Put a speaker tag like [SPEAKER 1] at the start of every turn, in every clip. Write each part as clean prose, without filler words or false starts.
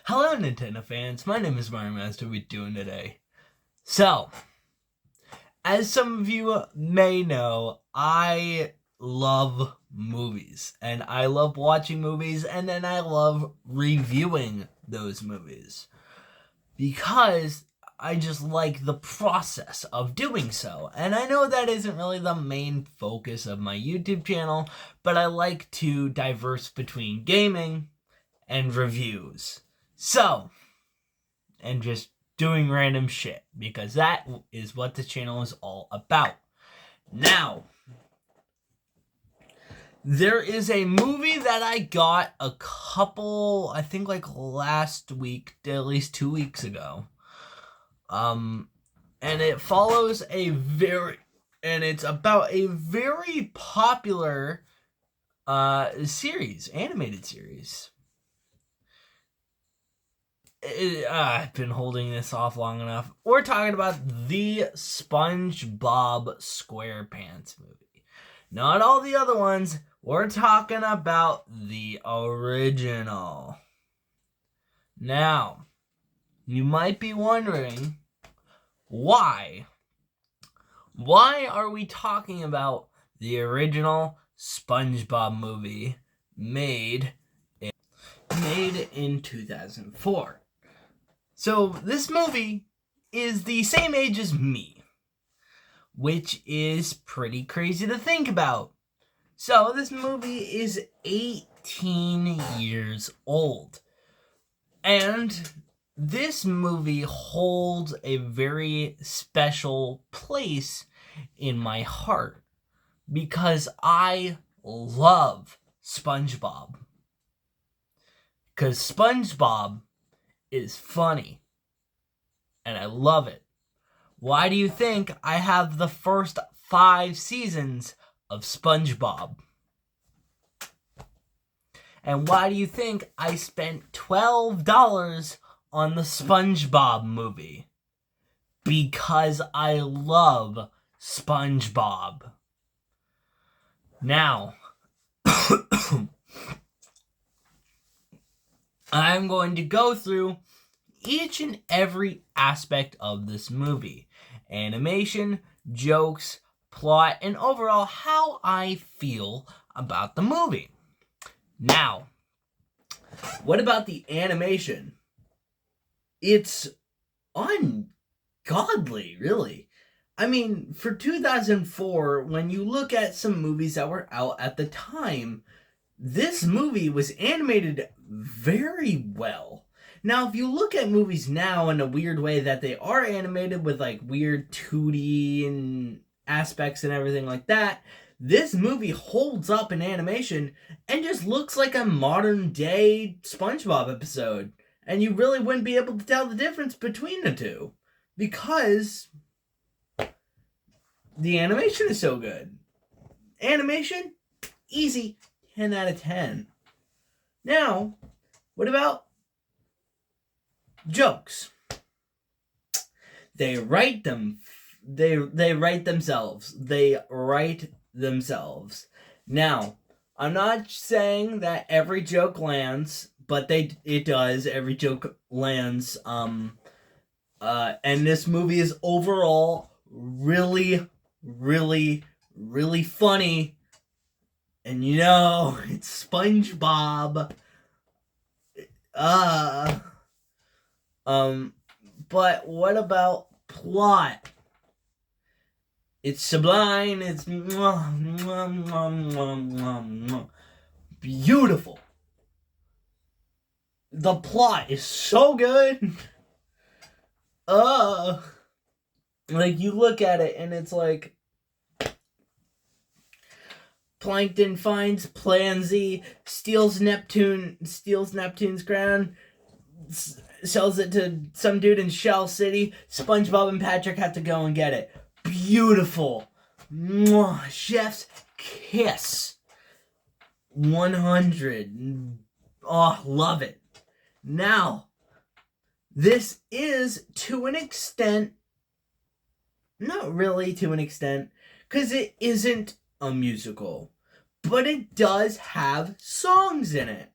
[SPEAKER 1] Hello, Nintendo fans. My name is Mario Master. What are we doing today? So, as some of you may know, I love movies. And I love watching movies, and then I love reviewing those movies. Because I just like the process of doing so. And I know that isn't really the main focus of my YouTube channel, but I like to diverse between gaming and reviews. So, and just doing random shit, because that is what the channel is all about. Now, there is a movie that I got I think like last week, at least 2 weeks ago. And it's about a very popular animated series. I've been holding this off long enough. We're talking about the SpongeBob SquarePants movie. Not all the other ones. We're talking about the original. Now, you might be wondering, why? Why are we talking about the original SpongeBob movie made in 2004? So this movie is the same age as me, which is pretty crazy to think about. So this movie is 18 years old. And this movie holds a very special place in my heart because I love SpongeBob. Because SpongeBob is funny, and I love it. Why do you think I have the first 5 seasons of SpongeBob? And why do you think I spent $12 on the SpongeBob movie? Because I love SpongeBob. Now, I'm going to go through each and every aspect of this movie. Animation, jokes, plot, and overall how I feel about the movie. Now, what about the animation? It's ungodly, really. I mean, for 2004, when you look at some movies that were out at the time, this movie was animated very well. Now, if you look at movies now in a weird way that they are animated with like weird 2D and aspects and everything like that, this movie holds up in animation and just looks like a modern day SpongeBob episode. And you really wouldn't be able to tell the difference between the two because the animation is so good. Animation, easy, 10 out of 10. Now, what about jokes? They write them. They write themselves. They write themselves. Now, I'm not saying that every joke lands, but it does. Every joke lands. And this movie is overall really, really, really funny. And it's SpongeBob. But what about plot? It's sublime. It's beautiful. The plot is so good. Like you look at it and it's like Plankton finds Plan-Z, steals Neptune's crown, sells it to some dude in Shell City. SpongeBob and Patrick have to go and get it. Beautiful. Mwah. Chef's kiss. 100. Oh, love it. Now, this is to an extent, not really to an extent, because it isn't a musical, but it does have songs in it.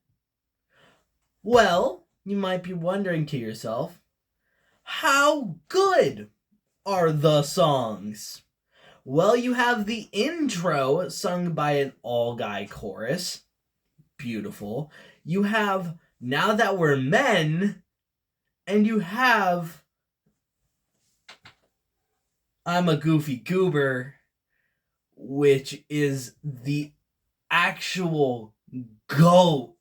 [SPEAKER 1] Well, you might be wondering to yourself, how good are the songs? Well, you have the intro sung by an all-guy chorus. Beautiful. You have Now That We're Men, and you have I'm a Goofy Goober, which is the actual GOAT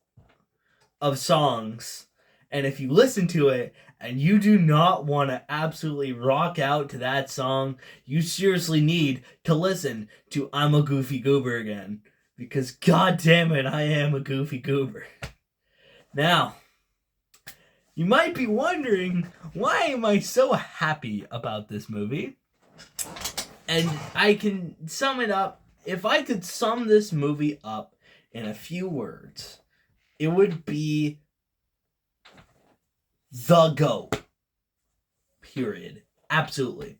[SPEAKER 1] of songs. And if you listen to it and you do not want to absolutely rock out to that song, you seriously need to listen to I'm a Goofy Goober again. Because god damn it, I am a Goofy Goober. Now, you might be wondering, why am I so happy about this movie? And I can sum it up. If I could sum this movie up in a few words, it would be the GOAT. Period. Absolutely.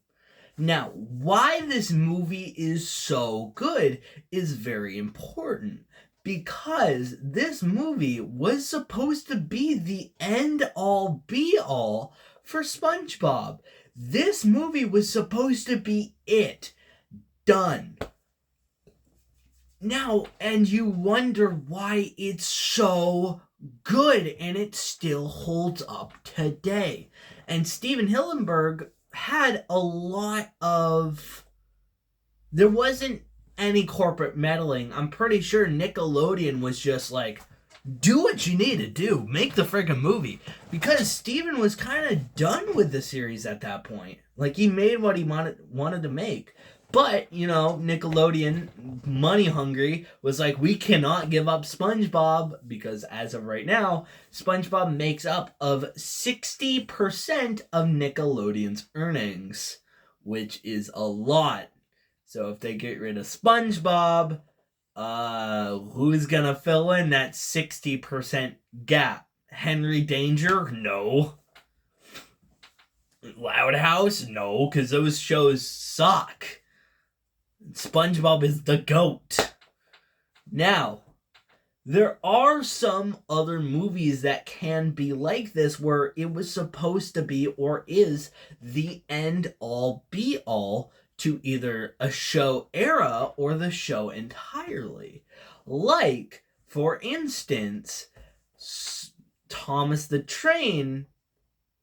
[SPEAKER 1] Now, why this movie is so good is very important. Because this movie was supposed to be the end-all, be-all for SpongeBob. This movie was supposed to be it. Done. Now, and you wonder why it's so good and it still holds up today. And Steven Hillenburg had a lot of... There wasn't any corporate meddling. I'm pretty sure Nickelodeon was just like, do what you need to do. Make the friggin' movie. Because Steven was kind of done with the series at that point. Like, he made what he wanted to make. But, you know, Nickelodeon, money hungry, was like, we cannot give up SpongeBob. Because as of right now, SpongeBob makes up of 60% of Nickelodeon's earnings. Which is a lot. So if they get rid of SpongeBob, who's gonna fill in that 60% gap? Henry Danger? No. Loud House? No, because those shows suck. SpongeBob is the GOAT. Now, there are some other movies that can be like this where it was supposed to be or is the end-all, be-all to either a show era or the show entirely. Like, for instance, Thomas the Train,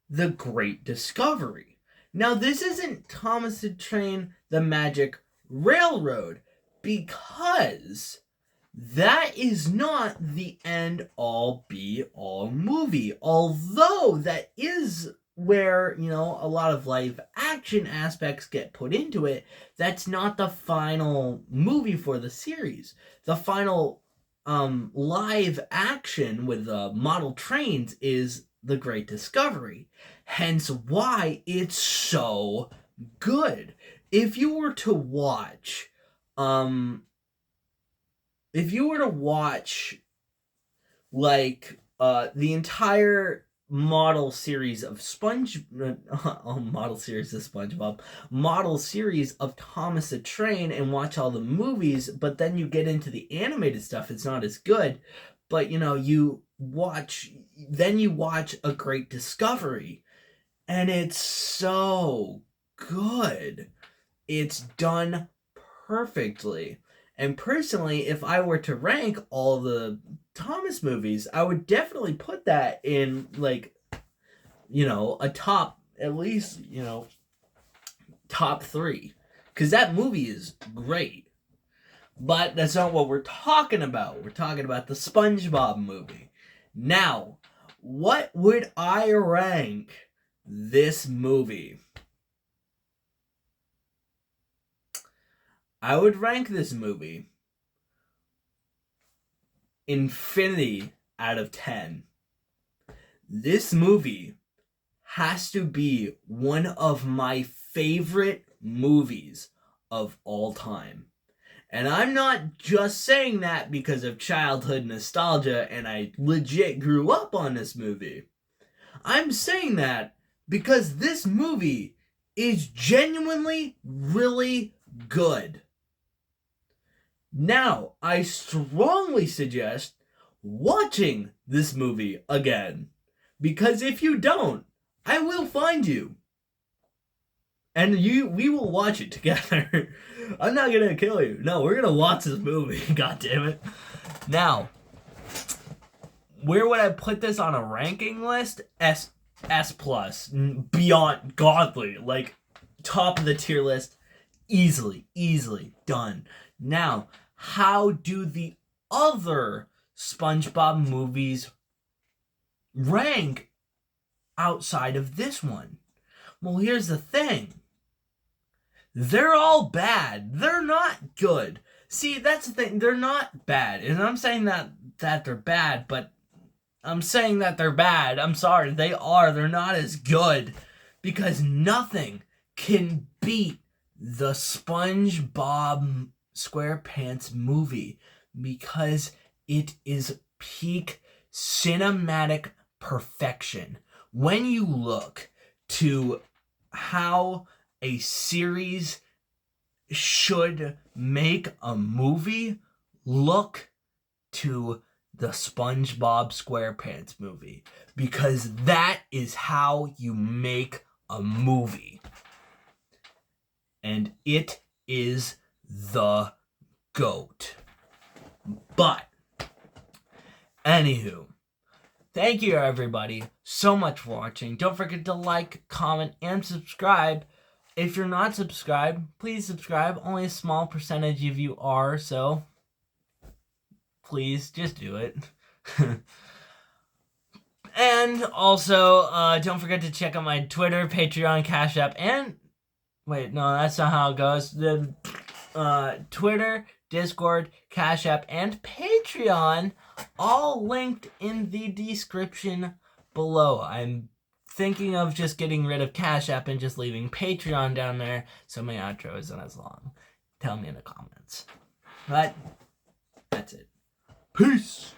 [SPEAKER 1] The Great Discovery. Now, this isn't Thomas the Train, The Magic Railroad, because that is not the end-all, be-all movie. Although that is where, you know, a lot of live action aspects get put into it, that's not the final movie for the series. The final live action with model trains is The Great Discovery. Hence why it's so good. If you were to watch like the entire model series of model series of Thomas the Train and watch all the movies, but then you get into the animated stuff, it's not as good. But you know, you watch A Great Discovery, and it's so good. It's done perfectly. And personally, if I were to rank all the Thomas movies, I would definitely put that in, like, you know, a top, at least, you know, top 3. Because that movie is great. But that's not what we're talking about. We're talking about the SpongeBob movie. Now, what would I rank this movie? I would rank this movie infinity out of 10. This movie has to be one of my favorite movies of all time. And I'm not just saying that because of childhood nostalgia and I legit grew up on this movie. I'm saying that because this movie is genuinely really good. Now, I strongly suggest watching this movie again. Because if you don't, I will find you. And we will watch it together. I'm not gonna kill you. No, we're gonna watch this movie. God damn it. Now, where would I put this on a ranking list? S plus. Beyond godly. Like, top of the tier list. Easily done. Now, how do the other SpongeBob movies rank outside of this one? Well, here's the thing. They're all bad. They're not good. See, that's the thing. They're not bad. And I'm saying that they're bad, but I'm saying that they're bad. I'm sorry. They are. They're not as good. Because nothing can beat the SpongeBob SquarePants movie. Because it is peak cinematic perfection. When you look to how a series should make a movie, look to the SpongeBob SquarePants movie. Because that is how you make a movie. And it is the GOAT. But, anywho, thank you everybody so much for watching. Don't forget to like, comment, and subscribe. If you're not subscribed, please subscribe. Only a small percentage of you are, so please just do it. And also, don't forget to check out my Twitter, Patreon, Cash App, and wait, no, that's not how it goes. The Twitter, Discord, Cash App, and Patreon, all linked in the description below. I'm thinking of just getting rid of Cash App and just leaving Patreon down there so my outro isn't as long. Tell me in the comments. But that's it. Peace!